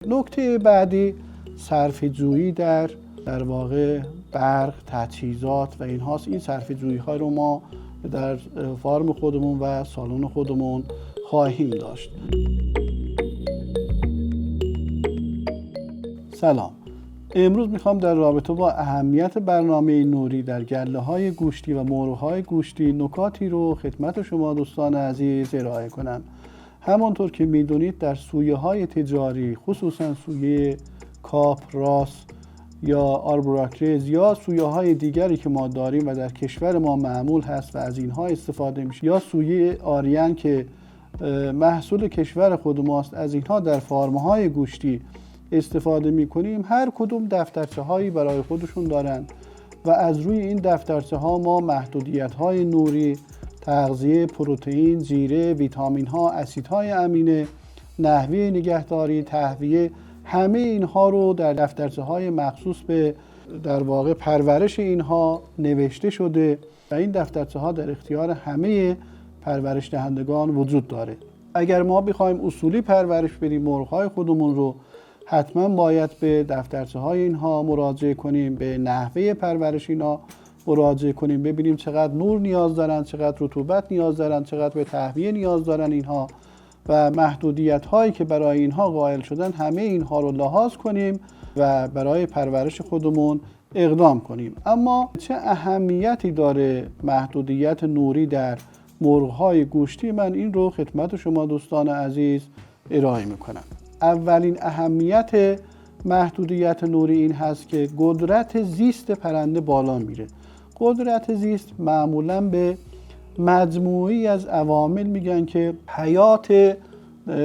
نکته بعدی صرفه‌جویی در واقع برق، تجهیزات و این هاست. این صرفه‌جویی ها رو ما در فارم خودمون و سالن خودمون خواهیم داشت. سلام. امروز میخوام در رابطه با اهمیت برنامه نوری در گله‌های گوشتی و مرغ‌های گوشتی نکاتی رو خدمت شما دوستان عزیز ارائه کنم. همانطور که میدونید در سویه‌های تجاری، خصوصا سویه کاپ، راس یا آربوراکرز یا سویه‌های دیگری که ما داریم و در کشور ما معمول هست و از اینها استفاده میشه، یا سویه آریان که محصول کشور خود ماست، از اینها در فارم‌های گوشتی استفاده میکنیم. هر کدوم دفترچه هایی برای خودشون دارن و از روی این دفترچه ها ما محدودیت های نوری، تغذیه پروتئین، جیره، ویتامین ها، اسیدهای امینه، نحوه نگهداری، تهویه، همه اینها رو در دفترچه های مخصوص به در واقع پرورش اینها نوشته شده و این دفترچه ها در اختیار همه پرورش دهندگان وجود داره. اگر ما بخوایم اصولی پرورش بدیم مرغ‌های خودمون رو، حتما باید به دفترچه های اینها مراجعه کنیم، به نحوه پرورش اینها مراجعه کنیم، ببینیم چقدر نور نیاز دارن، چقدر رطوبت نیاز دارن، چقدر به تهویه نیاز دارن اینها و محدودیت هایی که برای اینها قائل شدن، همه اینها رو لحاظ کنیم و برای پرورش خودمون اقدام کنیم. اما چه اهمیتی داره محدودیت نوری در مرغ‌های گوشتی؟ من این رو خدمت شما دوستان عزیز ارائه میکنم. اولین اهمیت محدودیت نوری این هست که قدرت زیست پرنده بالا میره. قدرت زیست معمولاً به مجموعی از عوامل میگن که حیات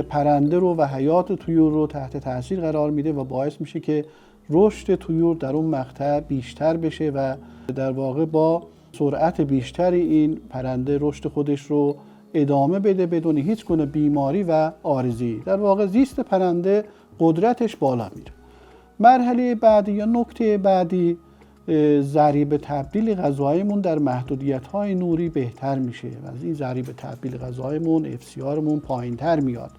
پرنده رو و حیات طیور رو تحت تاثیر قرار میده و باعث میشه که رشد طیور در اون مقطع بیشتر بشه و در واقع با سرعت بیشتری این پرنده رشد خودش رو ادامه بده بدون هیچ گونه بیماری و عارضی. در واقع زیست پرنده قدرتش بالا میره. مرحله بعدی یا نکته بعدی، ضریب تبدیل غذایمون در محدودیت‌های نوری بهتر میشه و از این ضریب تبدیل غذایمون FCRمون پایین‌تر میاد.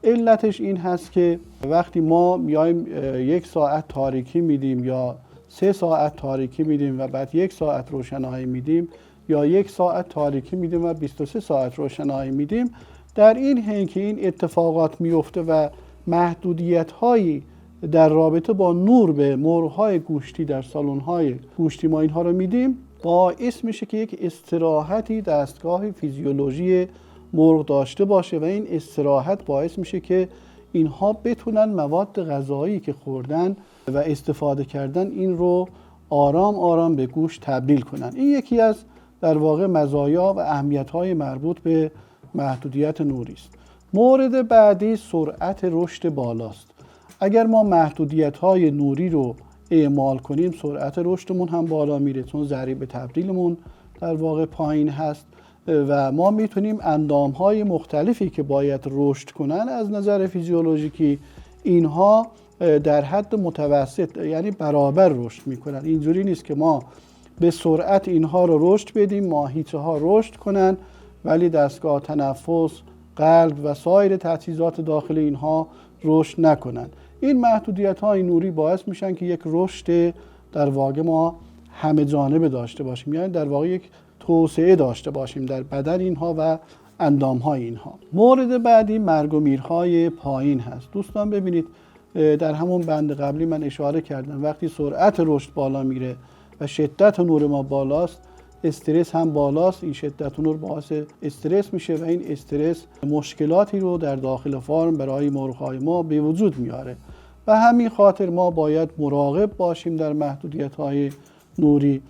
علتش این هست که وقتی ما میایم 1 ساعت تاریکی میدیم یا 3 ساعت تاریکی میدیم و بعد 1 ساعت روشنایی میدیم یا 1 ساعت تاریکی میدیم و 23 ساعت روشنایی میدیم، در این حین که این اتفاقات میفته و محدودیت‌هایی در رابطه با نور به مرغ‌های گوشتی در سالن‌های گوشتی ما اینها رو میدیم، باعث میشه که یک استراحتی دستگاه فیزیولوژی مرغ داشته باشه و این استراحت باعث میشه که اینها بتونن مواد غذایی که خوردن و استفاده کردن این رو آرام آرام به گوشت تبدیل کنن. این یکی از در واقع مزایا و اهمیت‌های مربوط به محدودیت نوری است. مورد بعدی سرعت رشد بالاست. اگر ما محدودیت‌های نوری رو اعمال کنیم، سرعت رشدمون هم بالا میره چون ضریب تبدیلمون در واقع پایین هست و ما میتونیم اندام‌های مختلفی که باید رشد کنن از نظر فیزیولوژیکی اینها در حد متوسط یعنی برابر رشد میکنن. اینجوری نیست که ما به سرعت اینها رو رشد بدیم، ماهیچه ها رشد کنن ولی دستگاه تنفس، قلب و سایر تجهیزات داخل اینها رشد نکنن. این محدودیت های نوری باعث میشن که یک رشد در واقع ما همه جانبه داشته باشیم، یعنی در واقع یک توسعه داشته باشیم در بدن اینها و اندام های اینها. مورد بعدی مرگ و میرهای پایین هست. دوستان ببینید در همون بند قبلی من اشاره کردم وقتی سرعت رشد بالا میره و شدت نور ما بالاست، استرس هم بالاست. این شدت نور باعث استرس میشه و این استرس مشکلاتی رو در داخل فارم برای مرغ‌های ما به وجود میاره و همین خاطر ما باید مراقب باشیم در محدودیت‌های نوری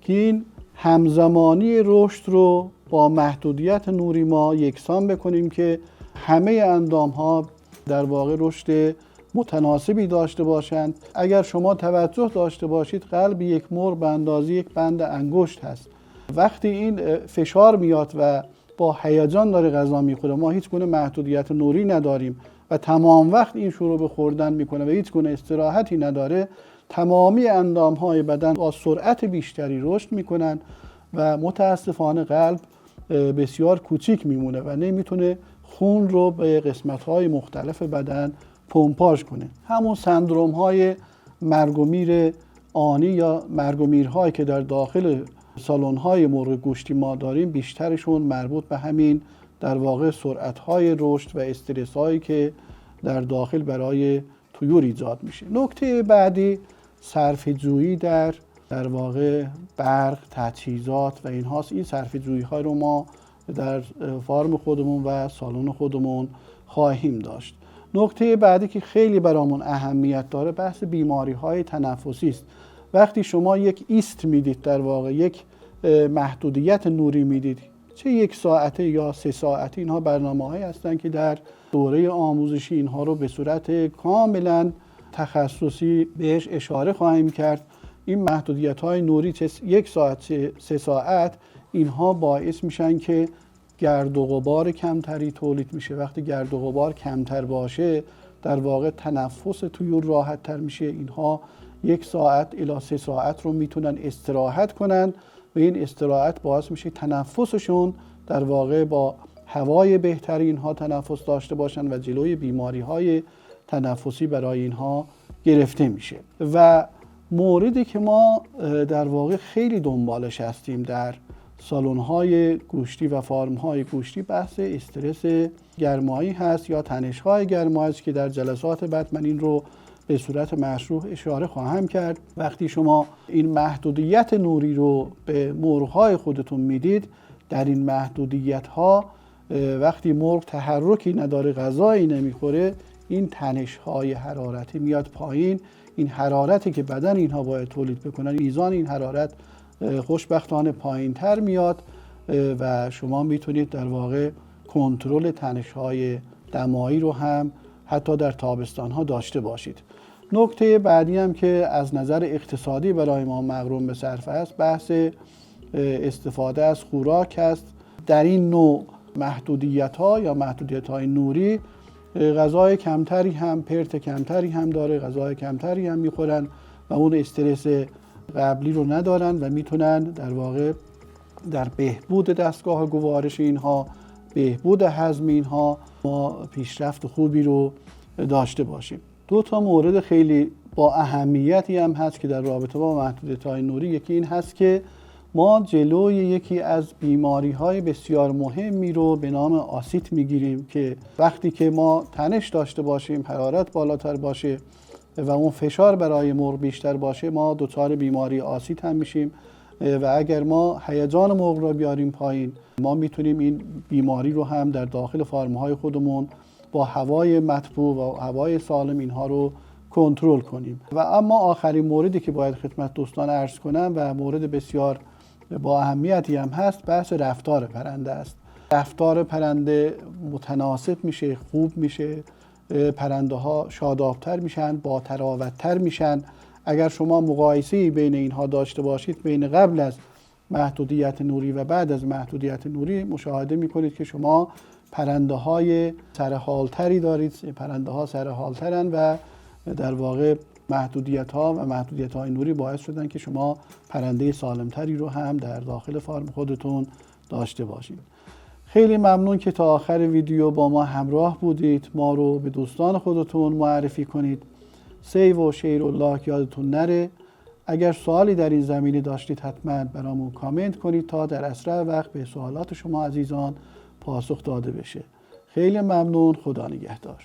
که این همزمانی رشد رو با محدودیت نوری ما یکسان بکنیم که همه اندام‌ها در واقع رشد متناسبی داشته باشند. اگر شما توجه داشته باشید قلب یک مرغ به اندازه یک بند انگشت هست. وقتی این فشار میاد و با هیجان داره غذا میخوره، ما هیچ گونه محدودیت نوری نداریم و تمام وقت این شروع به خوردن میکنه و هیچ گونه استراحتی نداره، تمامی اندامهای بدن با سرعت بیشتری رشد میکنن و متاسفانه قلب بسیار کوچیک میمونه و نمیتونه خون رو به قسمت‌های مختلف بدن پمپاژ کنه. همون سندروم های مرگ و میر آنی یا مرگ و میرهایی که در داخل سالن های مرغ گوشتی ما داریم بیشترشون مربوط به همین در واقع سرعت های رشد و استرس هایی که در داخل برای طیور ایجاد میشه. نکته بعدی صرفه‌جویی در واقع برق، تجهیزات و اینهاست. این صرفه‌جویی ها رو ما در فارم خودمون و سالن خودمون خواهیم داشت. نکته بعدی که خیلی برامون اهمیت داره بحث بیماری های تنفسی است. وقتی شما یک ایست میدید، در واقع یک محدودیت نوری میدید، چه 1 ساعته یا 3 ساعته، اینها برنامه‌هایی هستند که در دوره آموزشی اینها رو به صورت کاملا تخصصی بهش اشاره خواهیم کرد. این محدودیت‌های نوری 1 ساعت 3 ساعت اینها باعث میشن که گرد و غبار کمتری تولید میشه. وقتی گرد و غبار کمتر باشه در واقع تنفس طیور راحت تر میشه. اینها 1 ساعت الی 3 ساعت رو میتونن استراحت کنن و این استراحت باعث میشه تنفسشون در واقع با هوای بهتری اینها تنفس داشته باشن و جلوی بیماری های تنفسی برای اینها گرفته میشه. و موردی که ما در واقع خیلی دنبالش هستیم در سالن های گوشتی و فارم های گوشتی بحث استرس گرمایی هست یا تنش های گرمایی است که در جلسات بعد من این رو به صورت مشروح اشاره خواهم کرد. وقتی شما این محدودیت نوری رو به مرغ های خودتون میدید، در این محدودیت ها وقتی مرغ تحرکی نداره، غذایی نمیخوره، این تنش های حرارتی میاد پایین. این حرارتی که بدن اینها باید تولید بکنن، میزان این حرارت خوشبختانه پایین تر میاد و شما میتونید در واقع کنترل تنش های دمایی رو هم حتی در تابستان ها داشته باشید. نکته بعدی هم که از نظر اقتصادی برای ما مغروم به صرفه است بحث استفاده از خوراک است. در این نوع محدودیت ها یا محدودیت های نوری غذای کمتری هم، پرت کمتری هم داره، غذای کمتری هم میخورن و اون استرس قبلی رو ندارن و میتونن در واقع در بهبود دستگاه گوارش اینها، بهبود هضم اینها ما پیشرفت خوبی رو داشته باشیم. 2 تا مورد خیلی با اهمیتی هم هست که در رابطه با محدودیت‌های نوری. یکی این هست که ما جلوی یکی از بیماری‌های بسیار مهمی رو به نام آسیت میگیریم که وقتی که ما تنش داشته باشیم، حرارت بالاتر باشه و اون فشار برای مرغ بیشتر باشه، ما دچار بیماری آسیت هم میشیم و اگر ما هیجان مرغ رو بیاریم پایین، ما میتونیم این بیماری رو هم در داخل فارم‌های خودمون با هوای مطبوع و هوای سالم اینها رو کنترل کنیم. و اما آخرین موردی که باید خدمت دوستان عرض کنم و مورد بسیار با اهمیتی هم هست بحث رفتار پرنده است. رفتار پرنده متناسب میشه، خوب میشه، پرنده ها شادابتر میشن، با تراوت‌تر میشن. اگر شما مقایسه‌ای بین اینها داشته باشید، بین قبل از محدودیت نوری و بعد از محدودیت نوری، مشاهده میکنید که شما پرنده های سرحالتری دارید. پرنده ها سرحالترن و در واقع محدودیت ها و محدودیت های نوری باعث شدن که شما پرنده سالمتری رو هم در داخل فارم خودتون داشته باشید. خیلی ممنون که تا آخر ویدیو با ما همراه بودید. ما رو به دوستان خودتون معرفی کنید. سیو و شیر و لایک یادتون نره. اگر سوالی در این زمینه داشتید حتما برامون کامنت کنید تا در اسرع وقت به سوالات شما عزیزان پاسخ داده بشه. خیلی ممنون. خدا نگهدار.